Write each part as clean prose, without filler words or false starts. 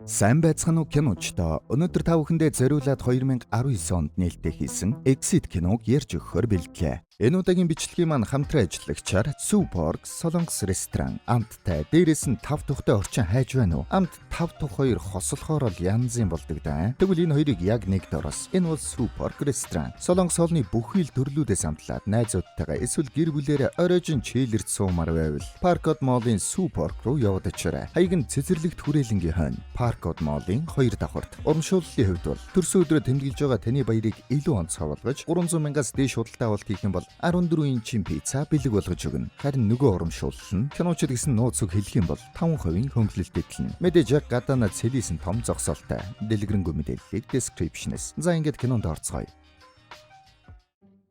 Сайн байцгаана уу киночтой. Өнөөдөр та бүхэндээ зориулаад 2019 онд нээлттэй хийсэн Exit киног ярьж өгөхөөр бэлдлээ. Энэ удаагийн бичлэгийн маань хамтран ажиллагчаар Superg Солонгос ресторан амттай дээрээс нь 5 тухтай орчин хайж байна уу? Амт 5 тух 2 хослохоор л янзын болдог даа. Тэгвэл энэ хоёрыг яг нэгд ороос. Энэ бол Superg ресторан. Солонгос хоолны бүхий л төрлүүдээс амтлаад найзуудтайгаа эсвэл гэр бүлээрээ оройжин чийлэрч суумаар байвал Parkod Mall-ын Superg руу яваад очираа. Хаяг нь цэцэрлэгт хүрээлэнгийн хойно Parkod Mall-ын 2 давхарт. Урамшууллын хувьд бол төрсөн өдрөө тэмдэглэж байгаа таны баярыг илүү онцгойлгож 300 мянгаас дээш худалдаа авалт хийх юм бол 14 инчийн пицца бэлэг болгож өгнө. Харин нөгөө урамшуулал нь киночид гэсэн нууц үг хэлэх юм бол 5% хөнгөлөлтөд хэлнэ. Мэдээж яг гадаанаа цэлийсэн том зогсоолтой. Дэлгэрэнгүй мэдээллийг description-с. За ингээд кинонд орцгоё.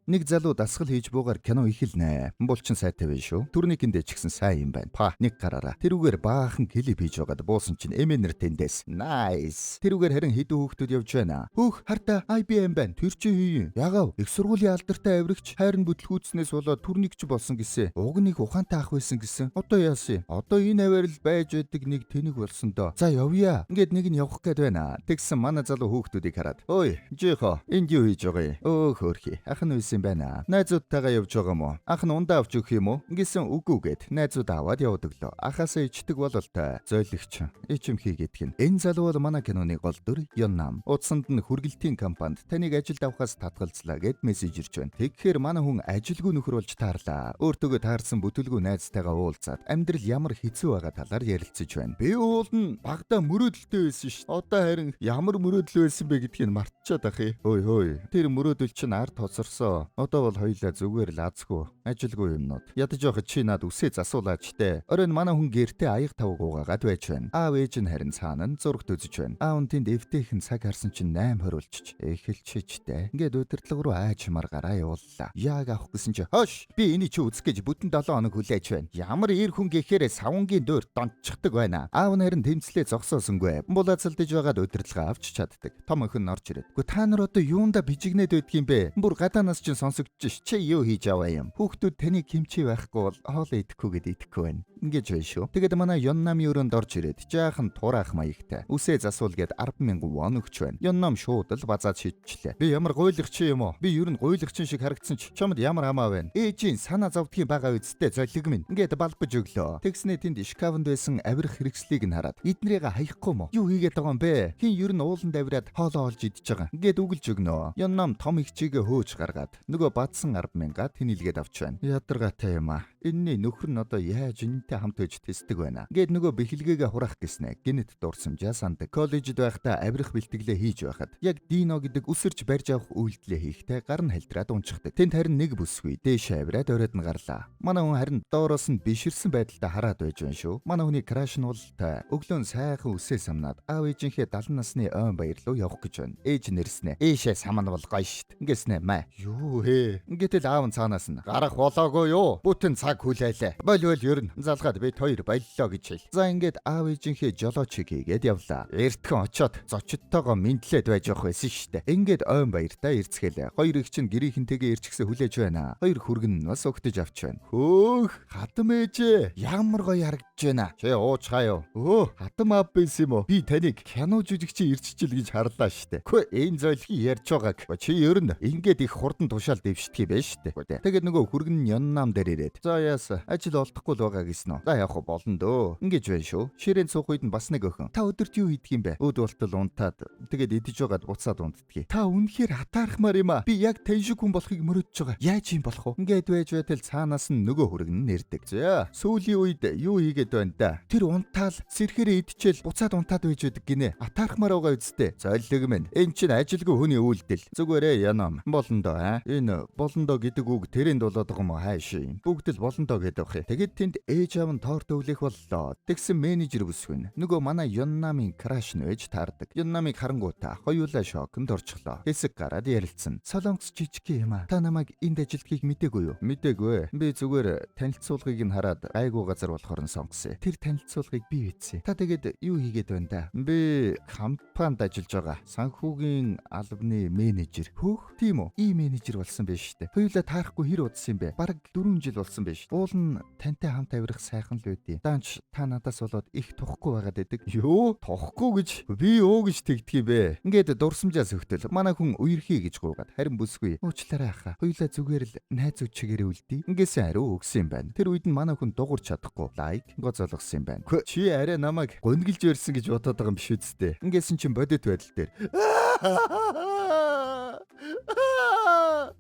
Нэг залуу дасгал хийж буугаар кино ихэлнэ. Булчин сайтай байна шүү. Турникэндээ ч гэсэн сайн юм байна. Па нэг гараараа. Тэрүүгээр баахан клип хийж байгаад буусан чинь эмэнэр тэндээс. Nice. Тэрүүгээр харин хэдэн хүүхдүүд явж байна. Хөөх хартаа IBM байна. Тэр чи хий. Ягав. Их сургуулийн алдартай авирагч хайрын бүтлгүүцнээс болоод турникч болсон гэсэн. Уг нэг ухаантай ах байсан гэсэн. Одоо яасан? Одоо энэ аваар л байж байдаг нэг тэнэг болсон доо. За явъя. Ингээд нэг нь явах гээд байна. Тэгсэн манай залуу хүүхдүүдийг хараад. Ой, жихо. Энд юу хийж байгаа юм? Хөөрхи. Ах нь байна. Найзуудтайгаа явж байгаа мó? Ах нь ундаа авч өгөх юм уу? Гэсэн үгүйгээд найзууд аваад явдаг лөө. Ахаасаа ичдэг бололтой. Зойлогч. Ичимхий гэдг нь. Энэ залуу бол манай киноны гол дүр Ённам. Утсанд нь хүргэлтийн компанид таныг ажилд авахаас татгалзлаа гэд мессеж ирж байна. Тэгэхээр манай хүн ажилгүй нөхөр болж таарлаа. Өөртөөгөө таарсан бүтэлгүй найзтайгаа уулзаад амьдрал ямар хэцүү байгаа талаар ярилцаж байна. Би уул нь багада мөрөөдөлтэй байсан ш. Одоо харин ямар мөрөөдөл байсан бэ гэдгийг мартчихад ах юм. Хөөе. Тэр мөрөөдөл чинь ард хоцорсоо. Одоо бол хоёлаа зүгээр л азгүй, ажилгүй юмнууд. Ядаж явах чи над үсээ засуулаач те. Оройн манай хүн гэртээ аяг тавг уугаад байж байна. Аав ээж нь харин цаана нь зурагт үзэж байна. Аав нь тэнд эвтэйхэн цаг харсан чинь 8:20 болчих. Эхэлчихтэй. Ингээд удирдлага руу аажмаар гараа явууллаа. Яг авах гэсэн чи хоош. Би энийг чи үзэх гэж бүтэн 7 хоног хүлээж байна. Ямар ир хүн гэхээр савнгийн дөөр донччихдаг байна. Аав нь харин тэмцлээ зогсоосонгүй. Булаацалдаж байгаад удирдлага авч чаддаг. Том охин орж ирээд. Гэхдээ та нар одоо юунда бижигнээд байдг юм бэ? Бүр гадаанаас чинь сонсогдчих чи юу хийж аваа юм. Хүүхдүүд таны кимчи байхгүй бол хоол идэхгүй гэд идэхгүй байна. Ингэж байна шүү. Тэгээд манай Ённамын өрөөнд орж ирээд жаахан тураах маягтай. Үсээ засуул гээд 10,000 вон өгч байна. Ённам шууд л базаад шийдчихлээ. Би ямар гуйлагч юм уу? Би ер нь гуйлагч шиг харагдсан ч чамд ямар хамаа байна. Ээжийн санаа зовдгийн байгаа үсттэй золиг минь. Ингээд балбаж өглөө. Тэгснээ тэнд шкафанд байсан авирах хэрэгслийг нь хараад эднэрийг хаяхгүй мó. Юу хийгээд байгаа юм бэ? Хин ер нь ууланд авираад хоолоо олж идэж байгаа. Ингээд үгэлж өгнө. Ённам том их чигээ хөөж гаргаад нөгөө бадсан 10,000-аад тэнилгээд авч байна. Ядаргаатай юм аа. Энэний нөхөр нь одоо яаж энэтэй хамт байж тэсдэг байна. Гээд нөгөө бэхэлгээгээ хураах гэснэ. Гинэт дурсамжаа сандаг. Коллежид байхдаа авирах бэлтгэлээ хийж байхад яг Дино гэдэг үсэрч барьж авах үйлдэлээ хийхдээ гар нь халтраад унчихдаг. Тэнд харин нэг бүсгүй дээш авираад оройд нь гарлаа. Манай хүн харин доороос нь биширсэн байдалтай хараад байж байна шүү. Манай хүний краш нь бол өглөө сайхан үсээ самнаад аав ээжийнхээ 70 насны ойн баяр руу явах гэж байна. Ээж нэрснэ. Ээшээ саман бол гоё штт. Ингэснэ маа. Юу хээ. Ингээтэл аав нь цаанаас нь гарах болоогүй юу? Бүтэн цаг хүлээлээ. Болвол ер нь залгаад бид хоёр баяллаа гэж хэл. За ингээд аав ээжийнхээ жолоочиг хийгээд явлаа. Эртхэн очоод зочдтойгоо мэдлээд байж явах байсан штэ. Ингээд ойн баяртаа ирцгэлээ. Хоёр их чинь гэрийнхэнтэйгээ ирчихсэн хүлээж байна. Хоёр хүргэн нь бас өгтөж авч байна. Хөөх, хатам ээжээ. Ямар гоё харагдаж байна. Чи уучхаа юу? Хатам аав байсан юм уу? Би таныг кино жүжигчийн ирччил гэж харлаа штэ. Хөө энэ зойлхий ярьж байгааг. Чи ер нь ингээд их хурдан тушаал дэвшдэг юм байна штэ. Тэгээд нөгөө хүргэн нь Ённам дээр ирээд. За яаса, ажил олдохгүй л байгаа гэсэн үү? За явах болно дөө. Ингэж байна шүү. Ширээнд суух үед нь бас нэг өхөн. Та өдөрт юу хийдэг юм бэ? Өд болтол унтаад тэгээд идэж байгаад буцаад унтдгийг. Та үнэхээр хатаархмаар юм аа. Би яг тань шиг хүн болохыг мөрөдөж байгаа. Яаж юм болох вэ? Ингээд байж байтал цаанаас нь нөгөө хүргэн нь нэрдэг. За, сүүлийн үед юу хийгээд байна да? Тэр унтаал сэрхээрээ идчихэл буцаад унтаад байж байдаг гинэ. Хатаархмаар байгаа үсттэй. Зойлог минь. Энд чинь ажилгүй хүний үйлдэл. Зүгээрээ Ёном. Болно доо аа. Энэ болно доо гэдэг үг тэрэнд болоод байгаа юм уу хайш юм. Бүгд л болно доо гэдэг бах. Тэгэд тэнд ээж аав нь торт өглөх боллоо. Тэгсэн менежер бүсгүн. Нөгөө манай Ённамын краш нэж таардаг. Ённамыг харангуйта хоёулаа шоконд орчихлоо. Хэсэг гараад ярилцсан. Солонгос жижиг юм аа. Та намайг энд ажилдгийг мэдээгүй юу? Мэдээгүй. Би зүгээр танилцуулгыг нь хараад айгуу газар болохоор нь сонгосон. Тэр танилцуулгыг би бичсэн. Та тэгэд юу хийгээд байна да? Би компанид ажиллаж байгаа. Санхүүгийн албаны менежер. Хөөх, тийм үү? И менежер болсон байж штэ. Хоёулаа таарахгүй хэр удсан юм бэ? Бараг 4 жил болсон байж ш. Уул нь тантай хамт авирах сайхан л үүдий. Даанч та надаас болоод их тухгүй байгаад байдаг. Юу? Тухгүй гэж би юу гэж тэгдэг юм бэ? Ингээд дурсамжаас өгтөл манай хүн үерхий гэж гуугаад харин бүсгүй. Уучлаарай хаа. Хоёулаа зүгээр л найз үчигээр үлдээ. Ингээсээ хариу өгсөн юм байна. Тэр үед нь манай хүн дуурч чадахгүй лайк гоцолгосон юм байна. Чи арай намайг гонглж өрсөн гэж бодоод байгаа юм биш үсттэй. Ингээсэн чин бодит байдал дээр.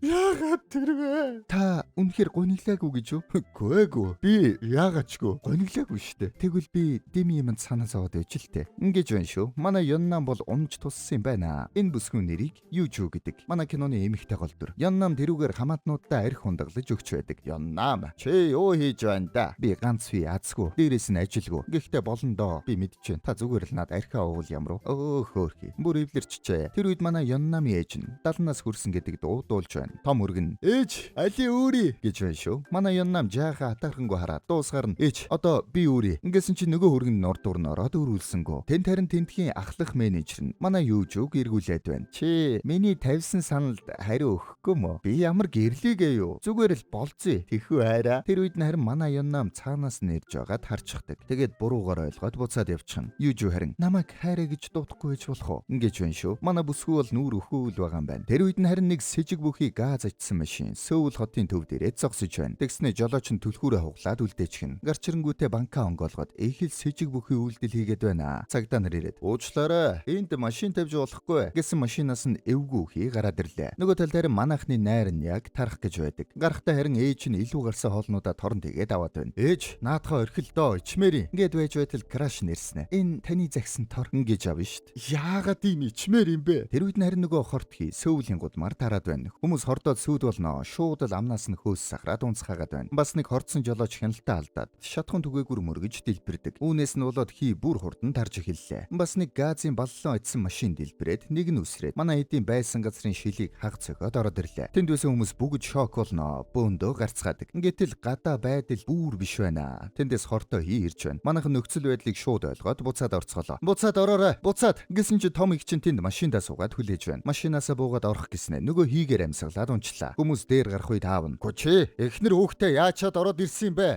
Яагаад тэрвэ? Та үнэхээр гониглаагүй гэж юу? Гүйгүй. Би яагачгүй гониглаагүй штэ. Тэгвэл би дими юмд санаа зовоод байж л тээ. Ингэж байна шүү. Манай Ённам бол унж туссан юм байна. Энэ бүсгүйн нэрийг Южу гэдэг. Манай киноны эмэгтэй гол дүр. Ённам тэрүүгээр хамаатнуудаа арх хундаглаж өгч байдаг. Ённам чи юу хийж байна да? Би ганц би азгүй. Дээрээс нь ажилгүй. Гэхдээ болно доо. Би мэдчихээн. Та зүгээр л над архиа уул ямар уу? Хөөхий. Бүр эвлэрчжээ. Тэр үед манай Ённамын ээж нь 70 нас хүрсэн гэдэг дуудуулж байна. Том өргөн. Ээж, али үүри гэж байна шүү. Манай Ённам жааха хатаархангүй хараад дуусгаар нь ээж, одоо би үүри. Ингэсэн чи нөгөө өргөн нордуур нь ороод өрүүлсэнгөө. Тэн тарин тентхийн ахлах менежер нь манай Южуг эргүүлээд байна. Чи миний тавьсан саналд хариу өгөхгүй мө? Би ямар гэрлийгээ юу? Зүгээр л болцъё. Тэхүү хайраа. Тэр үед нь харин манай Ённам цаанаас нэрж байгаад харчихдаг. Тэгээд буруугаар ойлгоод буцаад явчихна. Южу харин намайг хайраа гэж дуудахгүй гэж болох уу? Ингэж байна шүү. Манай бүсгүй бол нүүр өхөөл байгаа юм байна. Тэр үед нь харин нэг сэжиг бүхий газ ачсан машин Сөүл хотын төв дээрээ зогсож байна. Тэгснэ жолооч нь түлхүүрээ хуглаад үлдээчихнэ. Гарчирэнгүүтээ банкаа онгоолгоод их л сэжиг бүхий үйлдэл хийгээд байна. Цагдаа нар ирээд уучлаарай. Энд машин тавьж болохгүй гэсэн машинаас нь эвгүй хий гараад ирлээ. Нөгөө тал дээр манайхны найр нь яг тарах гэж байдаг. Гарахтаа харин ээж нь илүү гарсан хоолнуудаа торн тэгээд аваад байна. Ээж, наадхаа орхил доо ичмээрийн. Ингээд байж байтал краш нэрснэ. Энэ таны загсан торн гэж авна штт. Яагаад ийм ичмээр юм бэ? Тэр үед нь харин нөгөө хортхий Сөүлийн гудмаар тараад байна. Хүмүүс хордоод сүйд болно. Шууд л амнаас нь хөөс сахраад унцхаагаад байна. Бас нэг хордсон жолооч хяналтаа алдаад шатхун түгээгүр мөргөж дэлбэрдэг. Үүнээс нь болоод хий бүр хурдан тарж эхэллээ. Бас нэг газын баллон очсон машин дэлбэрээд нэг нь үсрээд манай хэдийн байсан газрын шилийг хаг цохиод ороод ирлээ. Тэнд байсан хүмүүс бүгд шок болно. Бөөндөө гарцгаадаг. Ингээтэл гадаа байдал бүр биш байна. Тэндээс хортоо хий ирж байна. Манайхан нөхцөл байдлыг шууд ойлгоод буцаад орцголоо. Буцаад ороорой. Буцаад гэсэн чи том их чин тэнд машиндаа суугаад хүлээж байна. Машинаасаа буугаад орох гэснээр нөгөө хийгээр амьсгалаад унчлаа. Хүмүүс дээр гарах үед аав нь "Гүчи, эхнэр хүүхдээ яачаад ороод ирсэн юм бэ?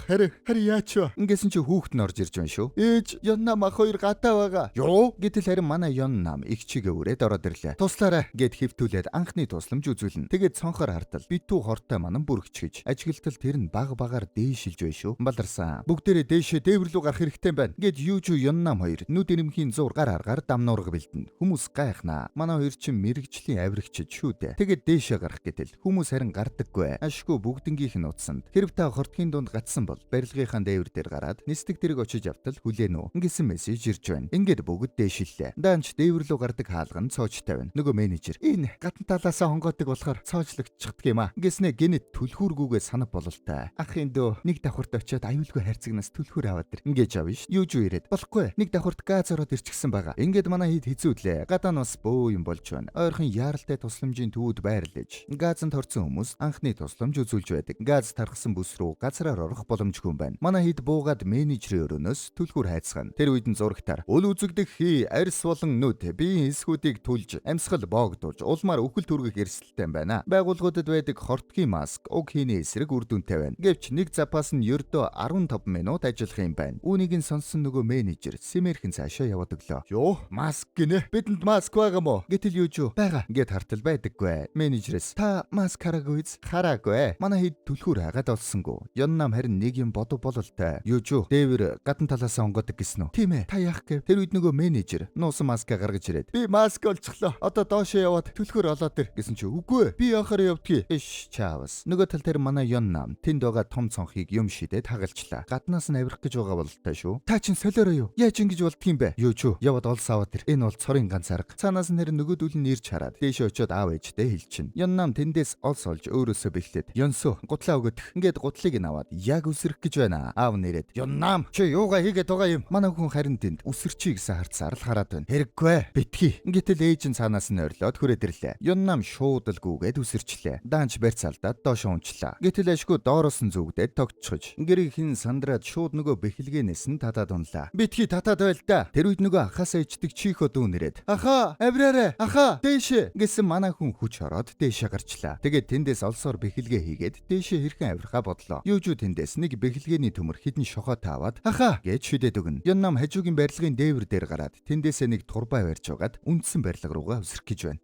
Хари яач вэ?" Ингэсэн чи хүүхэд нь орж ирж байна шүү. "Ээж, Ённам ах хоёр гадаа байгаа." "Юу?" гэтэл харин манай Ённам их чигээ өрөөд ороод ирлээ. "Туслаарай" гэд хөвтүүлээд анхны тусламж үзүүлнэ. Тэгээд цонхоор хартал битүү хортой манан бүргчгэж ажиглалтал тэр нь багаар дээшилж байна шүү. Баларсан. Бүгдээрээ дээшээ дээвэр рүү гарах хэрэгтэй байна гэд Южу Ённам хоёр нүд ирэмхийн зур гар аргаар дамнуурга бэлдэнэ. Хүмүүс гайхнаа. Манай хоёр чинь мэрэгжлийн авирагчид шүү дээ. Тэгээд дээшээ гарах гэтэл хүмүүс харин гардаггүй. Ашгүй бүгднгийнх нь утсанд. Хэрв та хортгийн дунд гацсан бол барилгынхаа дээвэр дээр гараад нисдэг тэрэг очиж явтал хүлээнү гэсэн мессеж ирж байна. Ингээд бүгд дээшиллээ. Даанч дээвэр рүү гардаг хаалга нь цоож тавина. Нөгөө менежер "Энэ гадна талаасаа хонгоодаг болохоор цоожлогдчихдаг юм а" гэснэ гинэт түлхүүргүүгээ санав бололтой. "Ахын дөө нэг давхурт очиод аюулгүй хайрцагнаас түлхүүр аваад ир" ингэж авна ш. Юужу ирээд "Болохгүй. Нэг давхурт газ ороод ирчихсэн байгаа." Ингээд манай хэд хэзүүлээ. Гадаа нь бас бөө юм болж байна. Ойрхон яаралтай тусламжийн төвүүд байрлаж газанд хорцсон хүмүүс анхны тусламж үзүүлж байдаг. Газ тархсан бүс рүү газраар орох боломжгүй юм байна. Манай хэд буугаад менежерийн өрөөнөөс түлхүүр хайцгаана. Тэр үед нь зурагтаар "Үл үзэгдэх хий, арьс болон нүд, биеийн эсхүүдийг түлж, амьсгал боогдуулж, улмаар үхэл түргэх эрсдэлтэй байна. Байгууллагуудад байдаг хортгийн маск, уг хийний эсрэг үр дүнтэй байна. Гэвч нэг запас нь ердөө 15 минут ажиллах юм байна." Үүнийг нь сонссон нөгөө менежер сэмэрхэн цаашаа яваад өглөө. "Юу? Маск гинэ? Бидэнд маск байгаа мó?" гэтэл Южу "Бага" гэд хартал байдаггүй. Менежерээс "Та маск хараагүйз?" "Хараагүй. Манай хэд түлхүүр хагаад олсонгүй." Ённам харин нэг юм бодов бололтой. "Южу, дээвэр гадна талаас онгодог гэсэн үү?" "Тийм ээ. Та яах гэв?" Тэр үед нөгөө менежер нуусан маска гаргаж ирээд "Би маск олчихлоо. Одоо доошоо яваад түлхүүр олоод ир" гэсэн чи "Үгүй. Би яхаар явдгийг." "Иш чаавас." Нөгөө тал дээр манай Ённам тэнд байгаа том цонхыг юм шидээд хагалчлаа. Гаднаас нь авирах гэж байгаа бололтой шүү. "Та чин солиороо юу? Яаж ингэж болдгийм бэ?" "Южу, яваад олс аваад ир. Энэ бол цорын ганц арга." Цаанаас нь нэр нөгөөдүүл нь ирж хараад дээшээ очиод аав ээжтэй хэлчихнэ. Ённам тэндээс олс олж өөрөөсөө бэхлээд "Ёнсоо, гутлаа өгөх." Ингээд гутлыг нь аваад яг үсрэх гэж байна. Аав нэрээд "Ённам, чи юугаа хийгээд байгаа юм?" Манай хүн харин тэнд үсэрчий гэсэн харцаар л хараад байна. "Хэрэггүй. Битгий." Гэтэл ээж нь цаанаас нь орилоод хүрээд ирлээ. Ённам шууд л гүгээд үсэрчлээ. Даанч барьц алдаад доошоо унчлаа. Гэтэл ашгүй доороос нь зүгдээд тогтчихож гэрийг хин сандраад шууд нөгөө бэхлэгээнээс нь татаад унлаа. "Битгий татаад байл та." Тэр үед нөгөө ахаасаа ичдэг чихөө дүү нэрээд "Ахаа, авираарэ. Ахаа, дээшээ" гэсэн манай хүн хүч ороод дээшээ гарчлаа. Тэгээд тэндээс олсоор бэхэл бэхэлгээ хийгээд дээшээ хэрхэн авирахаа бодлоо. Юужу тэндээс нэг бэхэлгээний төмөр хідэн шохоо таваад "Ахаа" гэж шидэд өгнө. Ённам хажуугийн барилгын дээвэр дээр гараад тэндээсээ нэг турбай барьж угаад үндсэн барилга руугаа өсрөх гэж байна.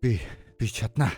Би чаднаа.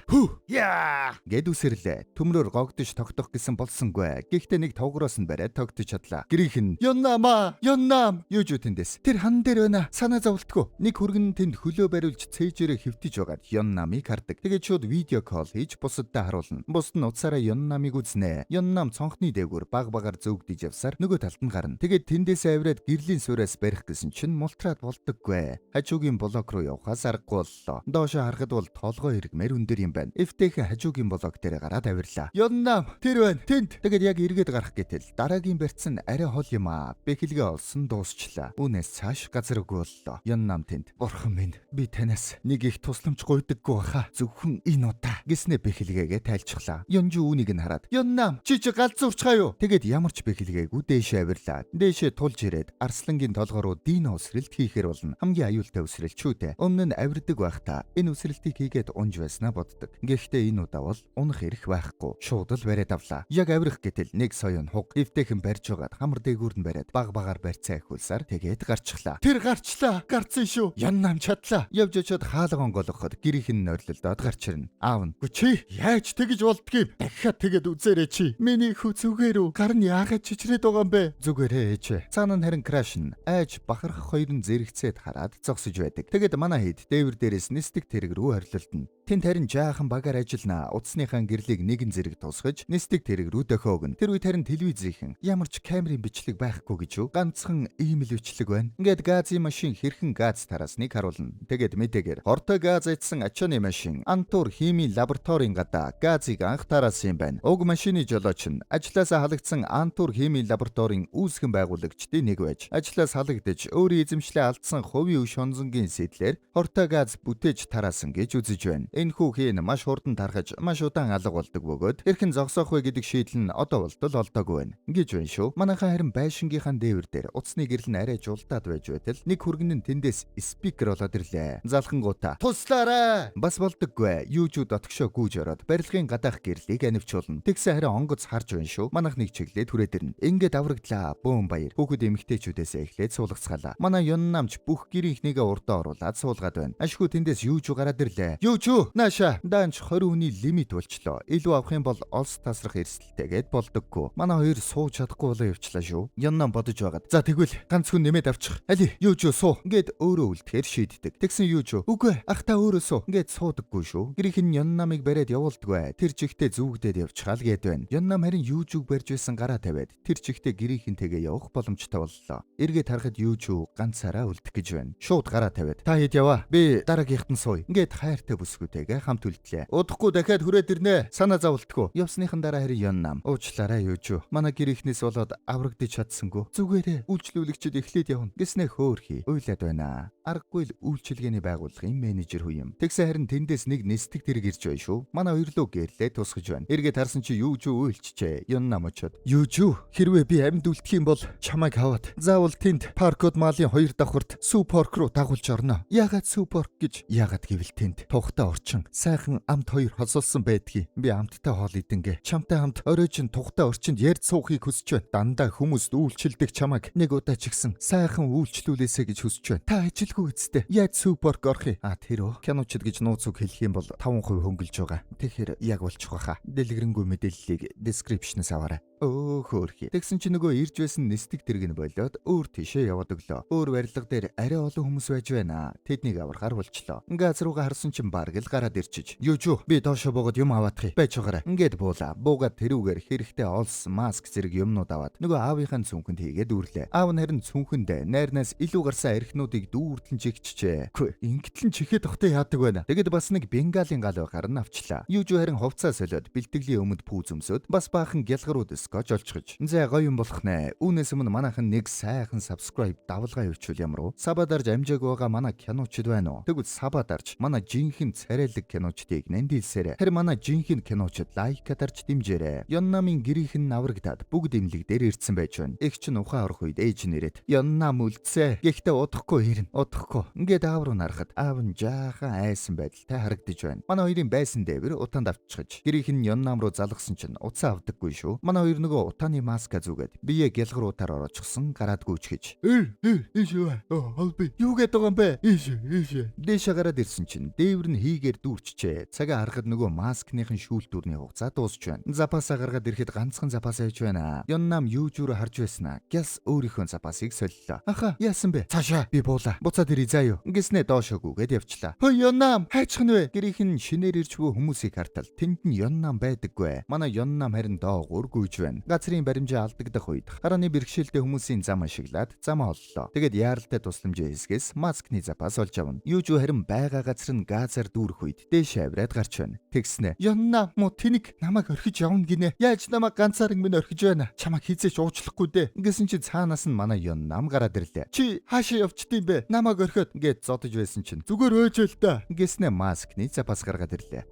Яа! Гэд үсэрлээ. Төмрөөр гогдож тогтох гэсэн болсонгүй. Гэхдээ нэг тавгроос нь бариад тогтож чадлаа. Гэрийнх нь "Ённам! Юужу тэндээс. Тэр хан дээр байна. Санаа зовлтгүй." Нэг хүргэн тэнд хөлөө бариулж цээжээрээ хөвтөж байгаад Ённамыг хардаг. Тэгээд шууд видео колл хийж бусадтай харуулна. Бусд нь уцаараа Ённамыг үзнэ. Ённам цонхны дээгүүр баг-багаар зөөгдөж явсаар нөгөө талд нь гарна. Тэгээд тэндээсээ авираад гэрлийн суураас барих гэсэн чинь мултраад болдоггүй. Хажуугийн блок руу явхаас аргагүй боллоо. Доошоо харахад бол толгой мэр өндөр юм байна. Эвтэйхэн хажуугийн блок дээр гараад авирлаа. "Ённам, тэр байна. Тэнд." Тэгээд яг эргээд гарах гэтэл дараагийн барьцсан арай хол юм аа. Бэхэлгээ олсон дуусчлаа. Үүнээс цааш газар үгүй боллоо. Ённам тэнд "Бурхан минь, би танаас нэг их тусламж гуйдаггүй баха. Зөвхөн энэ удаа" гэснээр бэхэлгээгээ тайлчглаа. Ёнжу үүнийг нь хараад "Ённам, чи галзуурчгаа юу?" Тэгээд ямар ч бэхэлгээгүй дээшээ авирлаа. Дээшээ тулж ирээд арслангийн толгой руу дино өсрэлт хийхээр болно. Хамгийн аюултай өсрэлт шүү дээ. Өмнө нь авирдаг байхдаа энэ өсрэлтийг хийгээд унж байснаа боддог. Гэхдээ энэ удаа бол унах эрх байхгүй. Шууд л бариад авлаа. Яг авирах гэтэл нэг соён хуг эвтэйхэн барьж байгаад хамар дээгүүр нь бариад баг-багаар барьцаа ахиулсаар тэгээд гарчихлаа. Тэр гарчлаа. Гарцсан шүү. Ённам чадлаа. Явж очоод хаалга онгоолгоход гэрийнх нь нойлолдоод гарч ирнэ. Аав нь "Чи яаж тэгж болдгийг дахиад тэгээд үзээрэй чи. Миний хүү зүгээр үү? Гар нь яагаад чичрээд байгаа юм бэ?" "Зүгээрээ ээжээ." Цаана нь харин крашн. Айж бахархах хоёр нь зэрэгцээд хараад зогсож байдаг. Тэгээд манай хэд дээвэр дээрээс нисдэг тэрэг рүү орилолдно. Тэнд харин жаахан багаар ажиллана. Утасныхаа гэрлийг нэгэн зэрэг тусгаж нисдэг тэрэг рүү дөхөө өгнө. Тэр үед харин телевизийнхэн ямар ч камерын бичлэг байхгүй гэж юу? Ганцхан ийм л бичлэг байна. Ингээд газын машин хэрхэн газ тарасныг харуулна. Тэгээд мэдээгээр хортой газ идсэн ачааны машин Антур химийн лабораторийн гадаа газыг анх тараасан юм байна. Уг машины жолооч нь ажлаасаа халагдсан Антур химийн лабораторийн үүсгэн байгуулагчдын нэг байж ажлаас халагдаж өөрийн эзэмшлээ алдсан хувийн өш онзонгийн сэтлэр хортой газ бүтээж тараасан гэж үзэж байна. Энэхүү хийн маш хурдан тархаж маш удаан алга болдог бөгөөд хэрхэн зогсоох вэ гэдэг шийдэл нь одоо болтол олдоогүй байна гэж байна шүү. Манайхан харин байшингийнхаа дээвэр дээр утасны гэрэл нь арай жуулдаад байж байтал нэг хүргэн нь тэндээс спикер болоод ирлээ. Залхангуудаа "Туслаарай!" Бас болдоггүй. Юужу дотгошоо гүйж ороод барилгын гадаах гэрлийг анивчуулна. Тэгсэн харин онгоц харж байна шүү. Манайх нэг чиглээд түрээд ирнэ. Ингээд аврагдлаа. Бөөн баяр. Хүүхэд эмэгтэйчүүдээс эхлээд суулгацгаалаа. Манай Ённамч бүх гэрийнхнийгээ урдаа оруулаад суулгаад байна. Ашгүй тэндээс Юужу гараад ирлээ. "Юужу, нааша. Даанч 20 хүний лимит болчлоо. Илүү авах юм бол олс тасрах эрсдэлтэйгээд болдоггүй. Манай хоёр сууж чадахгүй болоо явчлаа шүү." Ённам бодож байгаад "За тэгвэл ганц хүн нэмээд авчих. Али, Юужу суу." Ингээд өөрөө үлдэхээр шийддэг. Тэгсэн Юужу "Үгүй, ах та өөрөө суу." Ингээд суудаггүй шүү. Гэрийнх нь Ённамыг бариад явуулдаггүй. Тэр чихтэй зүгдээд явчихал гээд байна. Ённам харин Юужуг барьж байсан гараа тавиад тэр чихтэй гэрийнхэнтэйгээ явах боломжтой боллоо. Эргээд харахад Юужу ганцаараа үлдэх гэж байна. Шууд гараа тавиад "Та хэд яваа? Би дараагийнхт нь сууя." Ингээд хайртай бүсгүйтэйгээ хамт үлдлээ. "Удахгүй дахиад хүрээд ирнэ. Санаа зовлтгүй." Явсныхан дараа харин Ённам "Уучлаарай Юужу. Манай гэрийнхнээс болоод аврагдаж чадсангүй. Зүгээрээ үйлчлүүлэгчид эхлээд явна." гэснээ хөөхий. Уйлаад байна. Аргагүй л үйлчилгээний байгууллагын менежер хүү юм. Тэгсэн харин тэндээс нэг нисдэг тэрэг ирж байна шүү. Манай хоёр лөө гэрлээ тусгаж байна. Эргээд харсан чи Юужу уйлчжээ. Ённам очоод "Юужу, хэрвээ би амьд үлдэх юм бол чамайг аваад заавал тэнд паркод маалын 2 давхарт Супорк руу дагуулж орно." "Яагаад Супорк гэж?" "Яагаад гэвэл тэнд тухтай орчин сайхан амт хоёр хосолсон байдгийг. Би амттай хоол идэнгээ. Чамтай хамт оройчин тухтай орчинд ярьж суухыг хүсэж байна. Дандаа хүмүүст үйлчилдэг чамайг нэг удаа ч ихсэн сайхан үйлчлүүлээсэ гэж хүсэж байна. Та ажилгүй үсттэй. Яаж Супорк орох юм?" Тэр киночд гэж нууц үг хэлэх юм бол 5% хөнгөлж байгаа. Тэгэхээр яг болчих واخа. Дэлгэрэнгүй мэдээллийг description-аас аваарай. Хөөхий. Тэгсэн чи нөгөө ирж байсан нисдэг тэрэг нь болоод өөр тишээ яваад өглөө. Өөр барилга дээр арай олон хүмүүс байж байна. Тэднийг аврахаар болчлоо. Газ руугаа харсан чин бараг л гараад ирчиж "Юужу, би доошо богод юм аваадах. Байж байгаарай." Ингээд буулаа. Буугаад тэрүүгээр хэрэгтэй олс, маск зэрэг юмнууд аваад нөгөө аавынхаа цүнхэнд хийгээд үрлээ. Аав нь харин цүнхэнд найрнаас илүү гарсан архинуудыг дүүртэн жигчжээ. Ингэтлэн чихээд тогтой яадаг байна. Тэгэд бас нэг бенгалийн гал байгаар нь авчлаа. Юужу харин хувцас солиод бэлтгэлийн өмд пүүз өмсөд бас баахан гялгарууд скотч олчгож. "За гоё юм болох нэ. Үүнээс өмнө манайхан нэг сайхан subscribe давлгаа явуучвал ямар уу? Саба дарж амжааг байгаа манай киночд байна уу? Тэгвэл саба дарж манай жинхэнэ царайлаг киночдыг нэндилсээрэ. Тэр манай жинхэнэ киночд лайк дарж дэмжээрэй." Ённамын гэрийнхэн аврагдаад бүгд имлэг дээр ирсэн байж байна. Эгч нь ухаан орох үед ээж нэрээд "Ённам үлдсэ. Гэхдээ удахгүй ирнэ. бодохгүй. Ингээд аав руу нарахад аав нь жаахан айсан байдалтай харагдаж байна. Манай хоёрын байсан дээвэр утаанд авчиж гэрийнх нь Ён нам руу залгасан чинь уцаа авдаггүй шүү. Манай хоёр нөгөө утааны маска зүгээд бие гялгаруудаар ороочихсон гараад гүйчгэж. Ийшээ. Алби. Юу гэдэг байгаа юм бэ? Ийшээ. Дээшээ гараад ирсэн чинь дээвэр нь хийгээр дүүрчжээ. Цагаа харахад нөгөө маскныхын шүүлтүүрний хугацаа дуусч байна. Запасаа гаргаад ирэхэд ганцхан запас явж байна. Ён нам юу жүүрө харж байснаа. Гяс өөрийнхөө запасыг солилоо. Аха, яасан бэ? Цаашаа би буула. Буцаад ирээ заа юу. Ингэснэ доошоогүйгээд явчлаа. Ён нам хайчих нь вэ? Гэрийнх нь шинээр ирж буй хүмүүсийг хартал тэнд нь Ён нам байдаггүй. Манай Ён нам харин доогуур гүйж байна. Газрын баримжаа алдагдах үед харааны бэрхшээлтэй хүмүүсийн зам ашиглаад замаа оллоо. Тэгээд яаралтай тусламжийн хэсгээс маскны запас олж авна. Юу ч харин байгаа газар нь газар дүүрэх үед дээш авираад гарч байна. Тэгснэ. Ён нам муу тэнэг намайг орхиж явна гинэ. Яаж намайг ганцаар минь орхиж байна? Чамайг хизээч уучлахгүй дээ. Ингэсэн чи цаанаас нь манай Ён нам гараад ирлээ. Чи хаашаа явчдээ бэ? Намайг орхиод ингээд зодож байсан чинь зүгээр өөжөөл та. Ингэснэ маскны запас гаргаад ирлээ.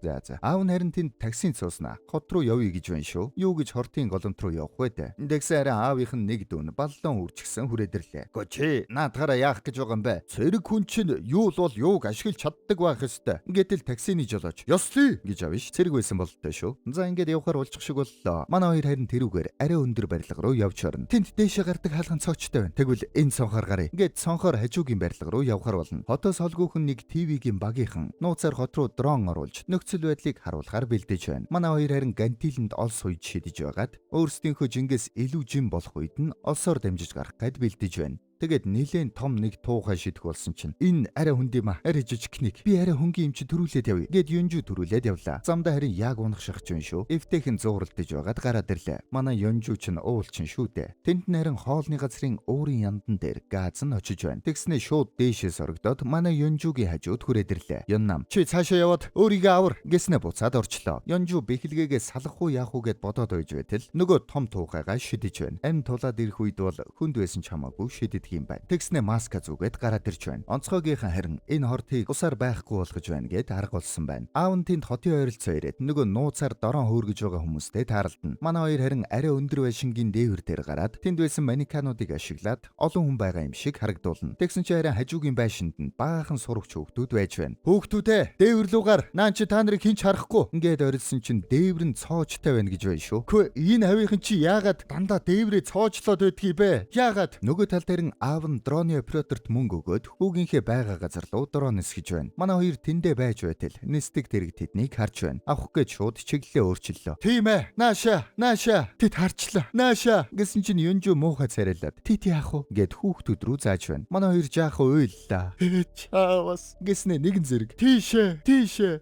За. Аав нь харин тэнд таксинд сууснаа. Хот руу явъя гэж байна шүү. Юу гэж хортын голомт руу явах вэ дээ? Тэгсэн арай аавынх нь нэг дүүн баллон үрчгсэн хүрээд ирлээ. Чи наадахаараа яах гэж байгаа юм бэ? Цэрэг хүн чинь юу л бол юуг ашиглаж чаддаг байх ёстой. Ингээд л таксины жолооч. Ёслий гэж авиш. Цэрэг байсан болтой шүү. За ингээд явахаар уулчих шиг боллоо. Манай хоёр харин тэрүүгээр арай өндөр барилга руу явж орно. Тэнд дээшээ гардаг хаалган цоочтой байна. Тэгвэл энэ цонхоор гарыг. Ингээд цонхоор хажуугийн барилга руу явахаар болно. Хотоос холгүйхэн нэг ТV-гийн багийнхан нууцаар хот руу дрон оруулж нөхцөл байдлыг харуулахаар бэлдэж байна. Манай хоёр харин гантиланд олс үйж шидэж байгаад өөрсдийнхөө жингээс илүү жим болох үед нь олсоор дамжиж гарах гээд бэлдэж байна. Тэгээд нэлээд том нэг туухай шидэх болсон чинь энэ арай хүндиймаа арай жижигхнийг би арай хөнгөн юм чи төрүүлээд явъя гэд Ёнжу төрүүлээд явлаа. Замдаа харин яг унах шахаж байна шүү. Эвтэйхэн зууралдаж байгаад гараад ирлээ. Манай Ёнжу ч нь уулчин шүү дээ. Тэнд нь харин хоолны газрын уурын яндан дээр газ нь очиж байна. Тэгснээ шууд дээшээс орогдоод манай Ёнжугийн хажууд хүрээд ирлээ. Ён нам чи цаашаа яваад өөрийгөө авар гэснээ буцаад орчлоо. Ёнжу бэхэлгээгээ салах уу яах уу гэд бодоод ойж байтал нөгөө том туухайгаа шидэж байна. Амь тулаад ирэх үед бол хүнд байсан ч хамаагүй шидэж юм байна. Тэгснэ маска зүгээд гараад ирж байна. Онцгойгийнхан харин энэ хортыг усаар байхгүй болгож байна гэд арга болсон байна. Аав нь тэнд хотын ойролцоо ирээд нөгөө нууцаар дорон хөөргөж байгаа хүмүүстэй таарлана. Манай хоёр харин арай өндөр байшингийн дээвэр дээр гараад тэнд байсан манекануудыг ашиглаад олон хүн байгаа юм шиг харагдуулна. Тэгсэн чи харин хажуугийн байшинд нь баахан сурагч хүүхдүүд байж байна. Хүүхдүүдээ дээвэр лугаар наан чи та нарыг хинч харахгүй ингээд орилсон чинь дээвэр нь цоочтой байна гэж байна шүү. Хөө энэ хавийнхан чи яагаад дандаа дээврээ цоочлоод байдгийг бэ? Яагаад? Нөгөө тал дээр аав нь дроны операторт мөнгө өгөөд хүүгийнхээ байгаа газар руу дрон нисгэж байна. Манай хоёр тэндээ байж байтал нисдэг тэрэг тэднийг харж байна. Авах гэж шууд чиглэлээ өөрчиллөө. Тийм ээ. Нааша. Тэд харчлаа. Нааша гэсэн чинь Ёнжу муухай царайлаад "Тэт яах вэ?" гэд хүүхдүүд рүү зааж байна. Манай хоёр жаахан уйллаа. Чаавас гэснээ нэгэн зэрэг "Тийшээ"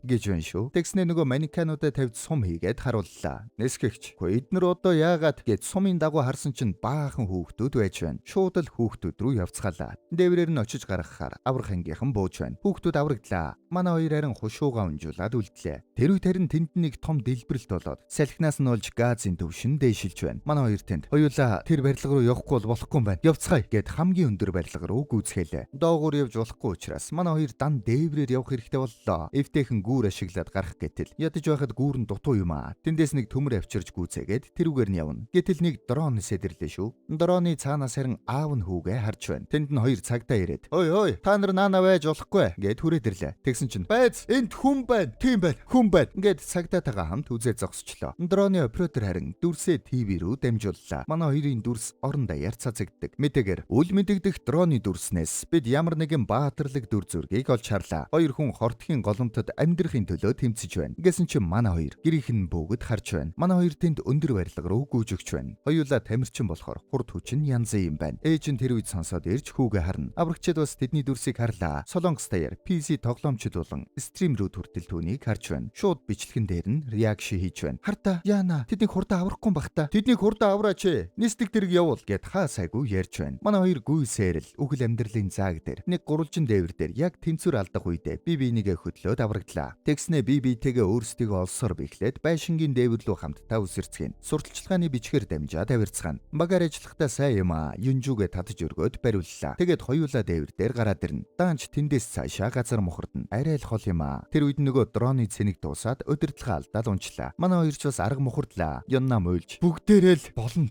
гэж байна шүү. Тэгснээ нөгөө манекануудаа тавьж сум хийгээд харууллаа. Нисгэгч. "Хөө эднэр одоо яагаад?" гэд сумын дагуу харсан чинь баахан хүүхдүүд байж байна. Шууд л хүүхдүүд рүү явцгаалаа. Дээврээр нь очиж гаргахаар аврах ангийнхан бууж байна. Хүүхдүүд аврагдлаа. Манай хоёр харин хушуугаа унжуулаад үлдлээ. Тэр үед харин тэнд нэг том дэлбэрэлт болоод салхинаас нь олж газын төвшин дээшилж байна. Манай хоёр тэнд "Хоёулаа тэр барилга руу явахгүй бол болохгүй юм байна. Явцгаая" гэд хамгийн өндөр барилга руу гүйцхээлээ. Доогуур явж болохгүй учраас манай хоёр дан дээврээр явах хэрэгтэй боллоо. Эвтэйхэн гүүр ашиглаад гарах гэтэл ядаж байхад гүүр нь дутуу юм аа. Тэндээс нэг төмөр авчирж гүйцээгээд тэрүүгээр нь явна. Гэтэл нэг дрон сэдэрлээ шүү. Дроны цаанаас харин аав нь хүүгээ харж байна. Тэнд нь хоёр цагтаа ирээд "Ой, та нар наана байж болохгүй" гэд хүрээд ирлээ. Тэгсэн чинь "Байц, энд хүн байна. Тийм байна. Хүн байна" гэд цагтаатайгаа хамт үзээ зогсчлоо. Дроны оператор харин дүрсээ ТV рүү дамжууллаа. Манай хоёрын дүрс орон даяар цацагддаг. Мэдээгээр үл мэдэгдэх дроны дүрснээс бид ямар нэгэн баатарлаг дүр зургийг олж харлаа. Хоёр хүн хортхийн голомтод амьдрахын төлөө тэмцэж байна. Гэсэн чинь манай хоёр гэрийнхэн бөгөд харж байна. Манай хоёр тэнд өндөр барилга руу гүйж өгч байна. Хоёулаа тамирчин болохоор хурд хүчин янзын юм байна. Ээж нь тэр үед сонсоод ирж хүүгээ харна. Аврагчид бас тэдний дүрсийг харлаа. Солонгос даяар PC тоглоомчид болон стрим рүү хүртэл түүнийг харж байна. Шууд бичлэгэн дээр нь реакшн хийж байна. "Харта, яана, тэднийг хурдан аврахгүй бах та. Тэднийг хурдан авраач. Нисдэг тэрэг явуул" гэд хаа сайгүй ярьж байна. Манай хоёр гүйсээр л үхэл амьдралын зааг дээр нэг гурвалжин дээвэр дээр яг тэнцвэр алдах үедээ би бинийгээ хөдлөөд аврагдлаа. Тэгснэ би биетэйгээ өөрсдийгөө олсоор бэхлээд байшингийн дээвэр рүү хамтдаа үсэрцгэн. Сурталчилгааны бичгээр дамжаад авирцгаана. Багаар ажиллахдаа сайн юм аа. Юнжугээ татж өргөөд бариуллаа. Тэгээд хоёулаа дээвэр дээр гараад ирнэ. Даанч тэндээс цаашаа газар мухардна. арай л хол юм аа. Тэр үед нөгөө дроны цэник дуусаад удирдлага алдаад унчлаа. Манай хоёр ч бас арга мухардлаа. Яннам уйлж бүгдээрээ л болно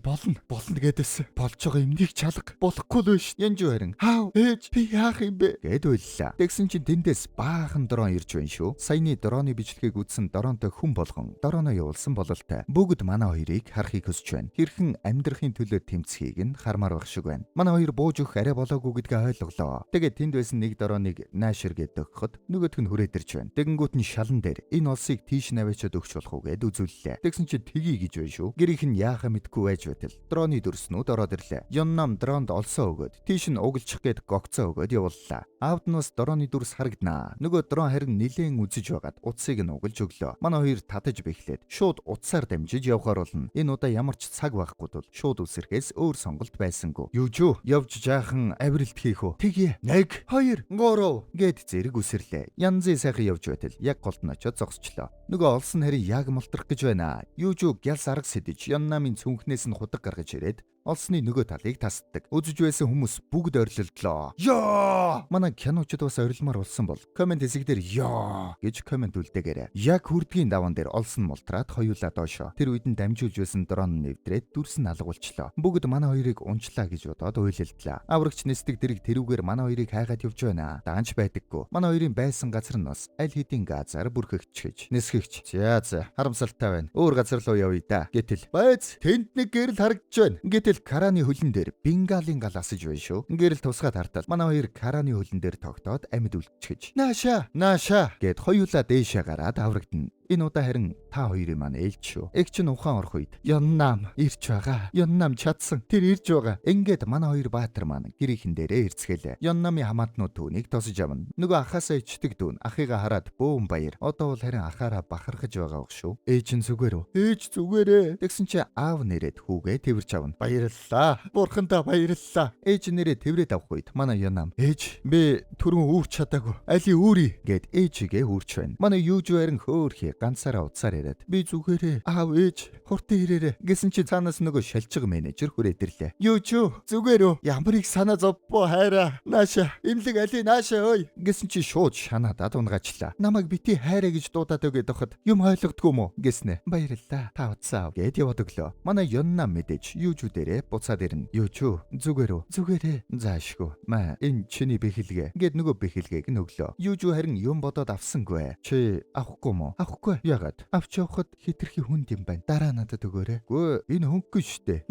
гэдээс болж байгаа юмныг чалга болохгүй л биш. Янжуу харин хаа ээж би яах юм бэ гэд уйллаа. Тэгсэн чинь тэндээс баахан дрон ирж байна шүү. Саяны дроны бичлэгийг үзсэн дронтой хүн болгон дроноо явуулсан бололтой. Бүгд манай хоёрыг харахыг хүсэж байна. Хэрхэн амьдрахын төлөө тэмцэхийг нь хармаар байх шиг байна. Манай хоёр бууж өгөх арай болоогүй гэдгээ ойлголоо. Тэгээд тэнд байсан нэг дроныг наашир гэд өгөхөд нөгөөх нь хүрээдэрч байна. Тэгэнгүүт нь шалан дээр энэ улсыг тийш наваачаад өгч болох уу гэд үзүүллээ. Тэгсэн чинь тгий гэж байна шүү. Гэрийнх нь яахаа мэдгүй байж байтал дроны дүрснүүд ороод ирлээ. Ённам дронд олсоо өгөөд тийш нь угалчих гээд гогцоо өгөөд явууллаа. Аавд нь бас дроны дүрс харагданаа. Нөгөө дрон харин нилээн үзэж байгаад утсыг нь угалж өглөө. Манай хоёр татаж бэхлээд шууд утсаар дамжиж явхаар болно. Энэ удаа ямар ч цаг байхгүй тул шууд үсрэхээс өөр сонголт байсангүй. Юу ч явж жаахан авиралт хийх үү? Тэгье. 1 2 3 гэд зэрэг үсэрлээ. Янзын сайхан явж байтал яг голд нь очиод зогсчлоо. Нөгөө олсон харин яг мултрах гэж байна. Юу ч гялс арга сэтэж Яннамын цүнхнээс нь худаг гаргаж ирээд олсны нөгөө талыг тасддаг. Үзэж байсан хүмүүс бүгд орилолтлоо. Яа! Манай киночд бас орилмаар болсон бол комент хэсэг дээр яа гэж комент үлдээгээрэй. Яг хүрдгийн даван дээр олсон мултраад хоёулаа доошоо. Тэр үед нь дамжуулж байсан дрон нэвдрээд дүрс нь алгуулчлаа. Бүгд манай хоёрыг унчлаа гэж бодоод уйлалдлаа. Аврагч нэстэг дэрэг тэрүүгээр манай хоёрыг хайгаад явж байна. Даанч байдаггүй. Манай хоёрын байсан газар нь бас аль хэдийн газар бүрхэгч нисгэгч. За харамсалтай байна. Өөр газар руу явъя да. Гэтэл байц тэнд нэг гэрэл харагдж байна. Гэтэл караны хөлн дээр бенгалийн гал асаж байна шүү. Гэрэл тусгаад хартал манай хоёр караны хөлн дээр тогтоод амьд үлччихэж. Нааша гэд хоёулаа дээшээ гараад аврагдана. Энэ удаа харин та хоёрын маань ээлж шүү. Эгч нь ухаан орох үед Ённам ирж байгаа. Ённам чадсан. Тэр ирж байгаа. Ингээд манай хоёр баатар маань гэрийнхэн дээрээ ирцгээлээ. Ённамын хамаатнууд түүнийг тосож авна. Нөгөө ахаасаа ичдэг дүүн ахыгаа хараад бөөн баяр. Одоо бол харин ахаараа бахархаж байгаа шүү. Ээж нь зүгээр үү? Ээж зүгээрээ. Тэгсэн чи аав нэрээд хүүгээ тэрвэрч авна. Баярлалаа. Бурхандаа баярлалаа. Ээж нэрээ тэрврээд авах үед манай Ённам ээж би түрүүн үүрч чадаагүй. Али үүрий гэд ээжигээ үүрч байна. Манай юужуу харин хөөхий ганцаараа утсаар яриад би зүгээрээ аав ээж хурдан ирээрээ гэсэн чи цаанаас нөгөө шалжиг менежер хүрээдэрлээ. Юу ч зүгээрөө ямар их санаа зовбоо хайраа нааша имлэг али нааша ой гэсэн чи шууд шанаадад унгаачлаа. Намайг бити хайраа гэж дуудаад өгöd өгөхөд юм ойлгодгүй мó гэснэ. Баярлалаа та утсаа гэд яваад өглөө. Манай Ённам мэдээж юужүү дээрээ буцаад ирнэ. Юу ч зүгээрээ заашгүй маа энэ чиний бэхэлгээ гэд нөгөө бэхэлгээг нь өглөө. Юужүү харин юм бодоод авсангүй. Чи авахгүй мó? Авахгүй. Ягаад? Авч явахад хитрхи хүнд юм байна. Дараа надад өгөөрэй. Үгүй энэ хөнгөн штэ.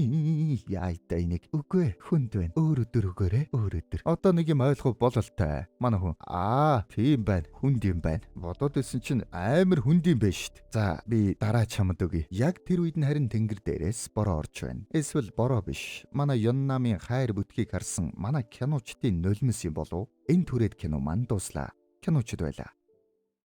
Яайта энийг. Үгүй хүнд байна. Өөр өдөр өгөөрэй. Өөр өдөр. Одоо нэг юм ойлгох бололтой. Манай хүн. Тийм байна. Хүнд юм байна. Бодоод исэн чинь амар хүнд юм байна штт. За би дараа чамд өгье. Яг тэр үед нь харин тэнгэр дээрээс бороо орж байна. Эсвэл бороо биш. Манай Ённамын хайр бүтгийг харсан манай киночдын нулимс юм болов. Энэ түрээд кино маань дуслаа. Киночд байлаа.